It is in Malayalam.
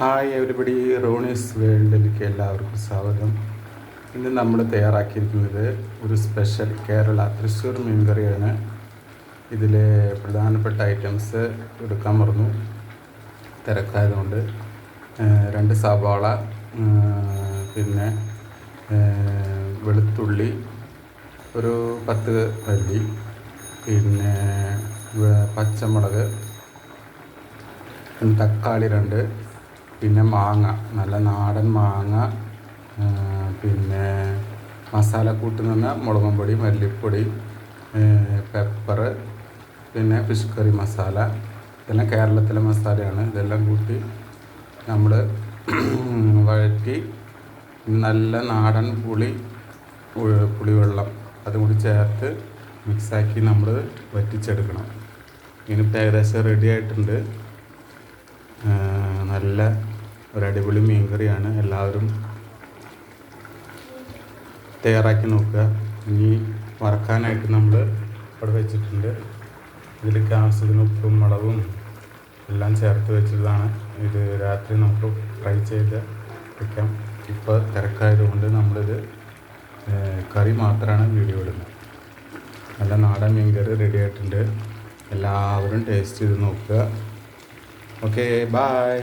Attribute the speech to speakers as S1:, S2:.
S1: ഹായ് എവരിബഡി, റോണീസ് വേൾഡിലേക്ക് എല്ലാവർക്കും സ്വാഗതം. ഇന്ന് നമ്മൾ തയ്യാറാക്കിയിരിക്കുന്നത് ഒരു സ്പെഷ്യൽ കേരള തൃശ്ശൂർ മീൻ കറിയാണ്. ഇതിലെ പ്രധാനപ്പെട്ട ഐറ്റംസ് എടുക്കാൻ മറന്നു, തിരക്കായതുകൊണ്ട്. 2 സവാള, പിന്നെ വെളുത്തുള്ളി ഒരു 10 അല്ലി, പിന്നെ പച്ചമുളക്, തക്കാളി 2, പിന്നെ മാങ്ങ, നല്ല നാടൻ മാങ്ങ, പിന്നെ മസാലക്കൂട്ട് എന്ന് പറഞ്ഞാൽ മുളകും പൊടി, മല്ലിപ്പൊടി, പെപ്പർ, പിന്നെ ഫിഷ് കറി മസാല. ഇതെല്ലാം കേരളത്തിലെ മസാലയാണ്. ഇതെല്ലാം കൂട്ടി നമ്മൾ വഴറ്റി നല്ല നാടൻ പുളിവെള്ളം അതും കൂടി ചേർത്ത് മിക്സാക്കി നമ്മൾ വറ്റിച്ചെടുക്കണം. ഇനിയിപ്പോൾ ഏകദേശം റെഡി ആയിട്ടുണ്ട്. നല്ല ഒരടിപൊളി മീൻ കറിയാണ്. എല്ലാവരും തയ്യാറാക്കി നോക്കുക. ഇനി വറക്കാനായിട്ട് നമ്മൾ ഇവിടെ വെച്ചിട്ടുണ്ട്. ഇതിലേക്ക് ആവശ്യത്തിന് ഉപ്പും മുളകും എല്ലാം ചേർത്ത് വെച്ചതാണ്. ഇത് രാത്രി നമുക്ക് ഫ്രൈ ചെയ്ത് വയ്ക്കാം. ഇപ്പോൾ തിരക്കായതുകൊണ്ട് നമ്മളിത് കറി മാത്രമാണ് വീഡിയോ ഇടുന്നത്. നല്ല നാടൻ മീൻ കറി റെഡി ആയിട്ടുണ്ട്. എല്ലാവരും ടേസ്റ്റ് ചെയ്ത് നോക്കുക. Okay, bye.